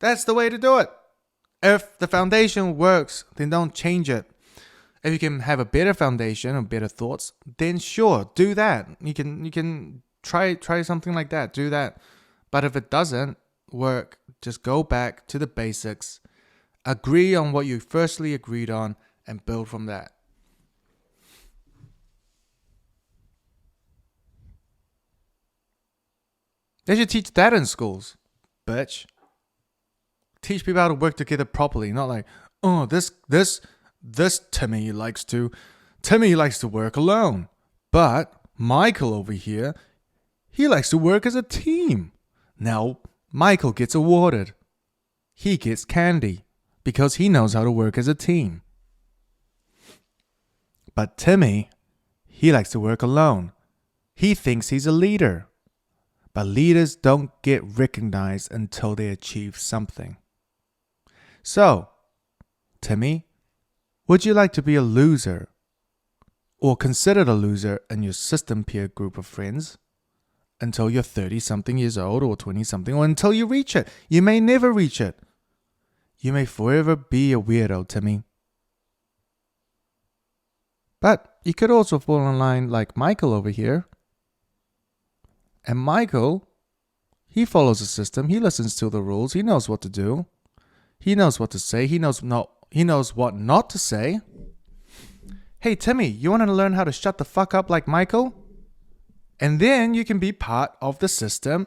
That's the way to do it. If the foundation works, then don't change it. If you can have a better foundation or better thoughts, then sure, do that. You can try something like that. Do that. But if it doesn't work, just go back to the basics. Agree on what you firstly agreed on and build from that. They should teach that in schools, bitch. Teach people how to work together properly, not like, oh, this Timmy likes to work alone. But Michael over here, he likes to work as a team. Now, Michael gets awarded. He gets candy because he knows how to work as a team. But Timmy, he likes to work alone. He thinks he's a leader. But leaders don't get recognized until they achieve something. So, Timmy, would you like to be a loser or considered a loser in your system peer group of friends until you're 30-something years old or 20-something, or until you reach it? You may never reach it. You may forever be a weirdo, Timmy. But you could also fall in line like Michael over here. And Michael, he follows the system. He listens to the rules. He knows what to do. He knows what to say. He knows what not to say. Hey, Timmy, you want to learn how to shut the fuck up like Michael? And then you can be part of the system,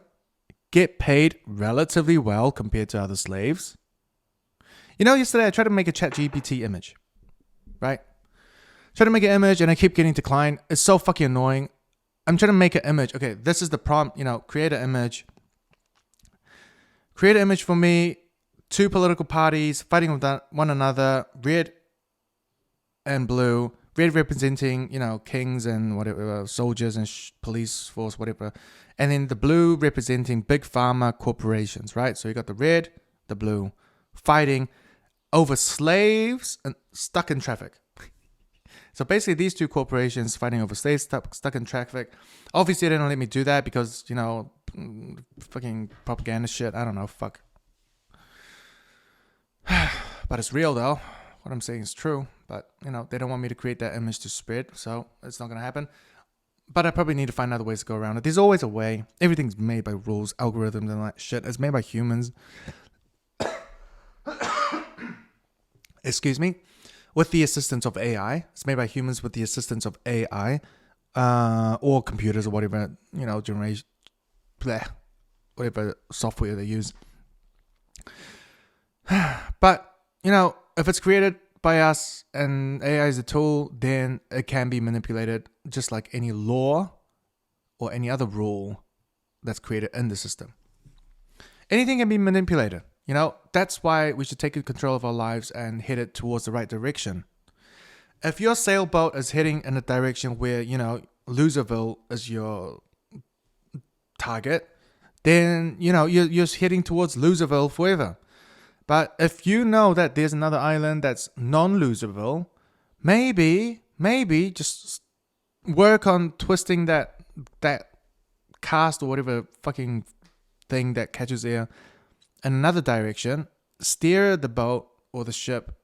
get paid relatively well compared to other slaves. Yesterday I tried to make a ChatGPT image, right? Tried to make an image and I keep getting declined. It's so fucking annoying. I'm trying to make an image. Okay, this is the prompt, create an image. Create an image for me. 2 political parties fighting with one another. Red and blue. Red representing, kings and whatever, soldiers and police force, whatever. And then the blue representing big pharma corporations, right? So you got the red, the blue, fighting over slaves and stuck in traffic. So basically these 2 corporations fighting over slaves stuck in traffic. Obviously they don't let me do that because, fucking propaganda shit. I don't know, fuck. But it's real though. What I'm saying is true. But, they don't want me to create that image to spread. So it's not going to happen. But I probably need to find other ways to go around it. There's always a way. Everything's made by rules, algorithms and that shit. It's made by humans. Excuse me. With the assistance of AI. It's made by humans with the assistance of AI. Or computers or whatever, generation, whatever software they use. But, if it's created by us and AI is a tool, then it can be manipulated just like any law or any other rule that's created in the system. Anything can be manipulated. That's why we should take control of our lives and head it towards the right direction. If your sailboat is heading in a direction where, Loserville is your target, then, you're heading towards Loserville forever. But if you know that there's another island that's non-Loserville, maybe just work on twisting that cast or whatever fucking thing that catches air in another direction, steer the boat or the ship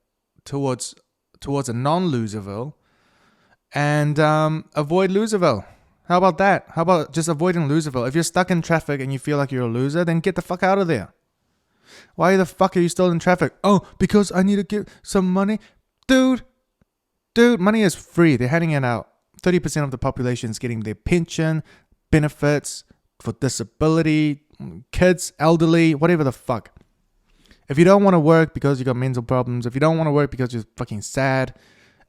towards a non-Loserville and avoid Loserville. How about that? How about just avoiding Loserville? If you're stuck in traffic and you feel like you're a loser, then get the fuck out of there. Why the fuck are you still in traffic? Oh, because I need to get some money. Dude, money is free. They're handing it out. 30% of the population is getting their pension, benefits for disability, kids, elderly, whatever the fuck. If you don't want to work because you got mental problems, if you don't want to work because you're fucking sad,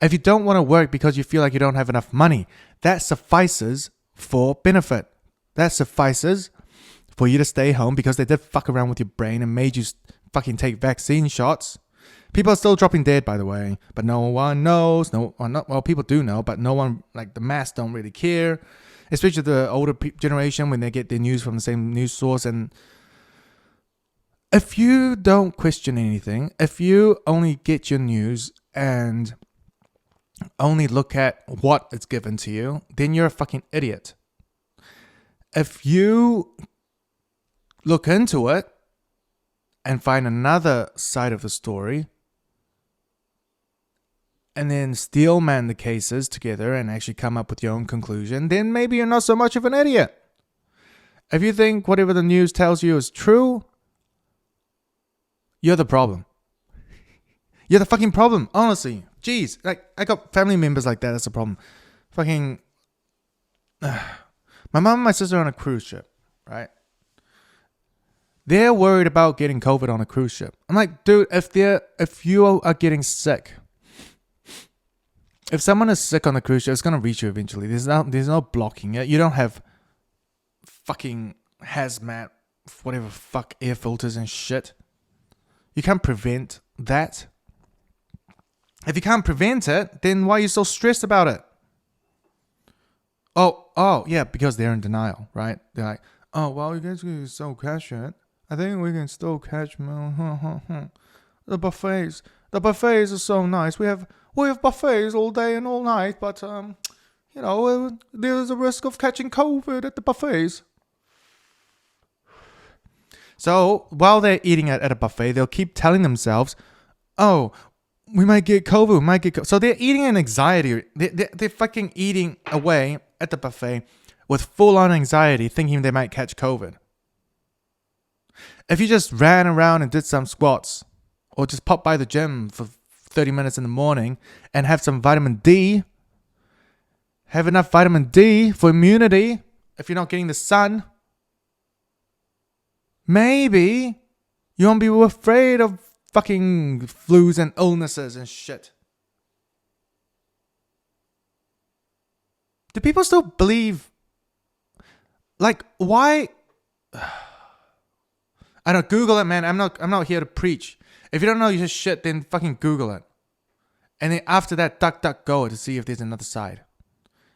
if you don't want to work because you feel like you don't have enough money, that suffices for benefit. That suffices for you to stay home because they did fuck around with your brain and made you fucking take vaccine shots. People are still dropping dead, by the way, but no one knows. Well, people do know, but no one, like the mass don't really care, especially the older generation when they get their news from the same news source. And if you don't question anything, if you only get your news and only look at what is given to you, then you're a fucking idiot. If you look into it and find another side of the story and then steel man the cases together and actually come up with your own conclusion, then maybe you're not so much of an idiot. If you think whatever the news tells you is true, you're the problem. You're the fucking problem, honestly. Jeez, like I got family members like that. That's the problem. Fucking, my mom and my sister are on a cruise ship, right? They're worried about getting COVID on a cruise ship. I'm like, dude, if you are getting sick, if someone is sick on the cruise ship, it's gonna reach you eventually. There's no blocking it. You don't have fucking hazmat, whatever fuck air filters and shit. You can't prevent that. If you can't prevent it, then why are you so stressed about it? Oh, yeah, because they're in denial, right? They're like, oh, well, you guys can still catch it. I think we can still catch the buffets. The buffets are so nice. We have buffets all day and all night, but there's a risk of catching COVID at the buffets. So while they're eating at a buffet, they'll keep telling themselves, oh, we might get COVID, So they're eating in anxiety. They're fucking eating away at the buffet with full-on anxiety, thinking they might catch COVID. If you just ran around and did some squats, or just pop by the gym for 30 minutes in the morning and have some vitamin D, have enough vitamin D for immunity, if you're not getting the sun, maybe you won't be afraid of fucking flus and illnesses and shit. Do people still believe? Like, why? I don't Google it, man. I'm not here to preach. If you don't know your shit, then fucking Google it. And then after that, DuckDuckGo to see if there's another side.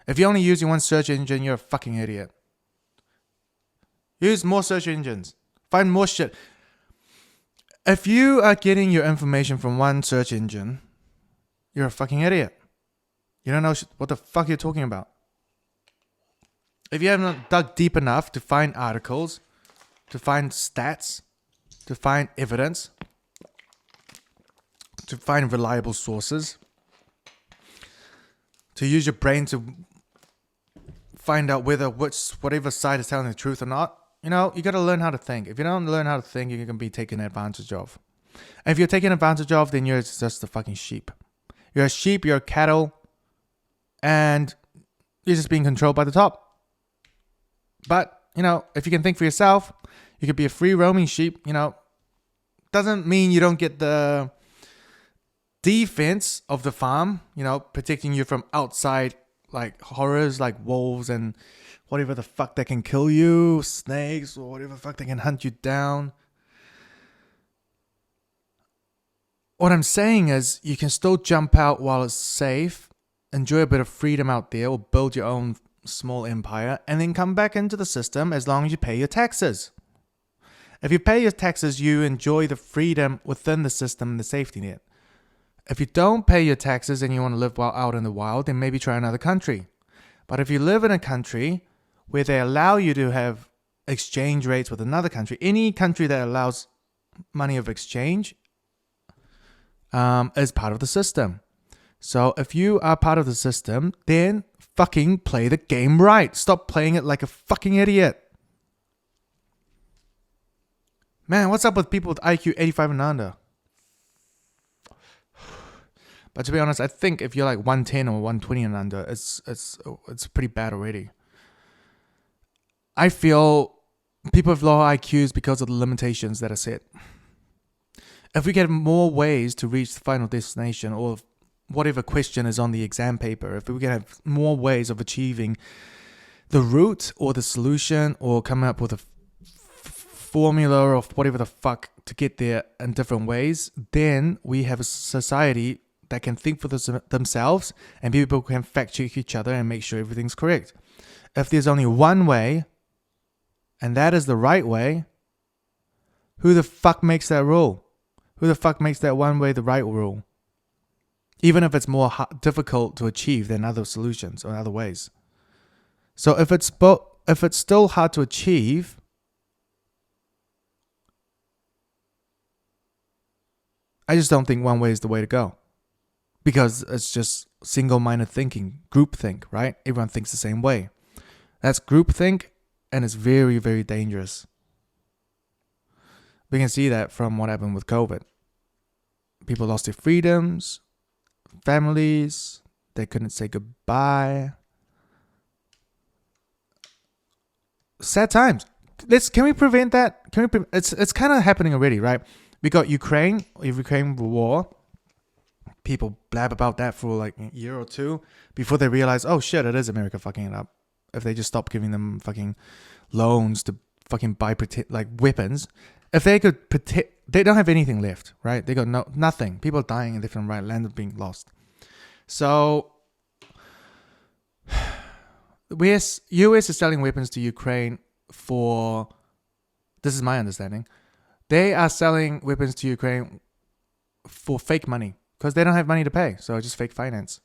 If you're only using one search engine, you're a fucking idiot. Use more search engines. Find more shit. If you are getting your information from one search engine, you're a fucking idiot. You don't know what the fuck you're talking about. If you haven't dug deep enough to find articles, to find stats, to find evidence, to find reliable sources, to use your brain to find out whatever side is telling the truth or not, you got to learn how to think. If you don't learn how to think, you're going to be taken advantage of. And if you're taken advantage of, then you're just a fucking sheep. You're a sheep, you're a cattle, and you're just being controlled by the top. But, if you can think for yourself, you could be a free roaming sheep, doesn't mean you don't get the defense of the farm, protecting you from outside like horrors like wolves and whatever the fuck that can kill you, snakes or whatever the fuck that can hunt you down. What I'm saying is you can still jump out while it's safe, enjoy a bit of freedom out there or build your own small empire and then come back into the system as long as you pay your taxes. If you pay your taxes, you enjoy the freedom within the system and the safety net. If you don't pay your taxes and you want to live out in the wild, then maybe try another country. But if you live in a country where they allow you to have exchange rates with another country, any country that allows money of exchange is part of the system. So if you are part of the system, then fucking play the game right. Stop playing it like a fucking idiot. Man, what's up with people with IQ 85 and under? But to be honest, I think if you're like 110 or 120 and under, it's pretty bad already. I feel people have lower IQs because of the limitations that are set. If we get more ways to reach the final destination, or whatever question is on the exam paper, if we can have more ways of achieving the root or the solution, or coming up with a formula of whatever the fuck to get there in different ways, then we have a society that can think for themselves, and people can fact check each other and make sure everything's correct. If there's only one way, and that is the right way, who the fuck makes that rule? Who the fuck makes that one way the right rule? Even if it's more difficult to achieve than other solutions or other ways. So if it's still hard to achieve, I just don't think one way is the way to go. Because it's just single-minded thinking, groupthink, right? Everyone thinks the same way. That's groupthink, and it's very, very dangerous. We can see that from what happened with COVID. People lost their freedoms, families, they couldn't say goodbye. Sad times. Can we prevent that? It's kind of happening already, right? We got Ukraine war. People blab about that for like a year or two before they realize, oh shit, it is America fucking it up. If they just stop giving them fucking loans to fucking buy weapons, if they could protect, they don't have anything left, right? They got nothing. People are dying in different right, land being lost. So, US is selling weapons to Ukraine for, this is my understanding, they are selling weapons to Ukraine for fake money. Because they don't have money to pay, so just fake finance.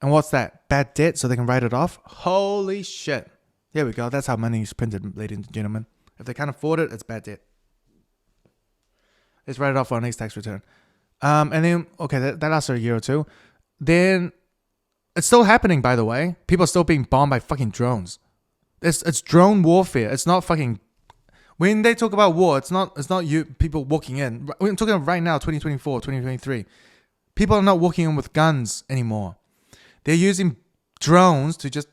And what's that? Bad debt, so they can write it off? Holy shit. There we go. That's how money is printed, ladies and gentlemen. If they can't afford it, it's bad debt. Let's write it off for our next tax return. And then, okay, that lasts a year or two. Then, it's still happening, by the way. People are still being bombed by fucking drones. It's drone warfare. It's not fucking... When they talk about war, it's not you people walking in. I'm talking about right now, 2024, 2023. People are not walking in with guns anymore. They're using drones to just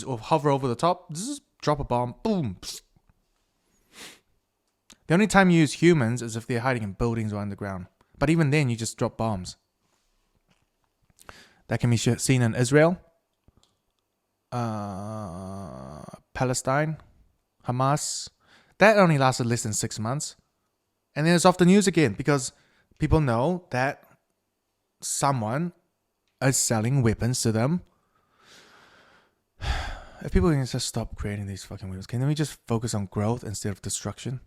or hover over the top, drop a bomb, boom. The only time you use humans is if they're hiding in buildings or underground. But even then, you just drop bombs. That can be seen in Israel, Palestine, Hamas. That only lasted less than 6 months. And then it's off the news again because people know that someone is selling weapons to them. If people can just stop creating these fucking weapons, can we just focus on growth instead of destruction?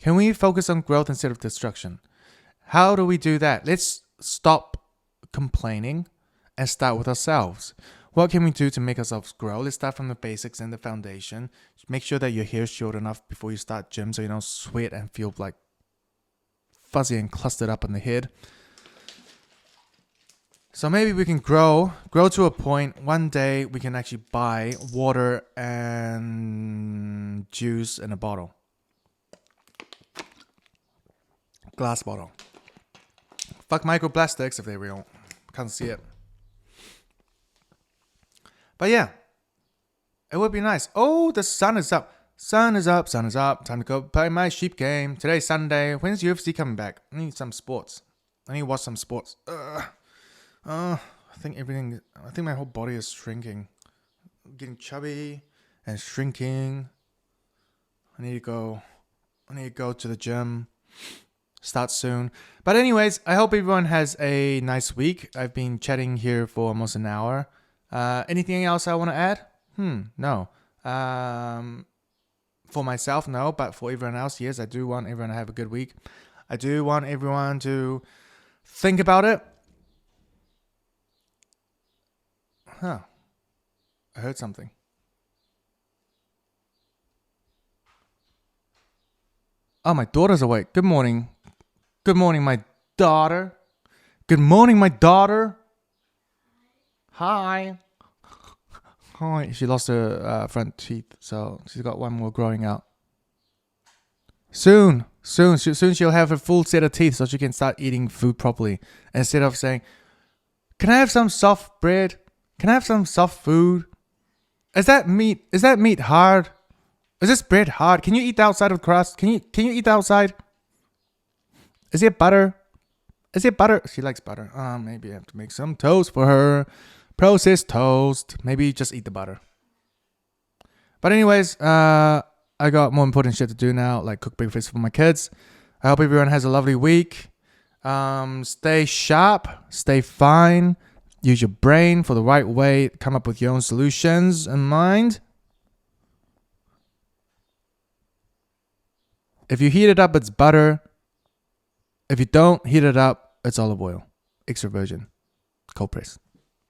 Can we focus on growth instead of destruction? How do we do that? Let's stop complaining and start with ourselves. What can we do to make ourselves grow? Let's start from the basics and the foundation. Make sure that your hair is short enough before you start gym so you don't sweat and feel like fuzzy and clustered up in the head. So maybe we can grow to a point. One day we can actually buy water and juice in a bottle. Glass bottle. Fuck microplastics if they're real. Can't see it. But yeah, it would be nice. Oh, the sun is up. Sun is up. Time to go play my sheep game. Today's Sunday. When's UFC coming back? I need some sports. I need to watch some sports. I think my whole body is shrinking. I'm getting chubby and shrinking. I need to go to the gym. Start soon. But anyways, I hope everyone has a nice week. I've been chatting here for almost an hour. Anything else I want to add? No. For myself, no. But for everyone else, yes, I do want everyone to have a good week. I do want everyone to think about it. I heard something. Oh, my daughter's awake. Good morning. Good morning, my daughter. Good morning, my daughter. Hi. Hi. She lost her front teeth, so she's got one more growing out. Soon she'll have a full set of teeth, so she can start eating food properly instead of saying, "Can I have some soft bread? Can I have some soft food? Is that meat? Is that meat hard? Is this bread hard? Can you eat the outside of the crust? Can you eat the outside? Is it butter? Is it butter?" She likes butter. Maybe I have to make some toast for her. Processed toast. Maybe just eat the butter. But anyways, I got more important shit to do now, like cook breakfast for my kids. I hope everyone has a lovely week. Stay sharp, stay fine, use your brain for the right way, come up with your own solutions in mind. If you heat it up, it's butter. If you don't heat it up, it's olive oil. Extra virgin. Cold press.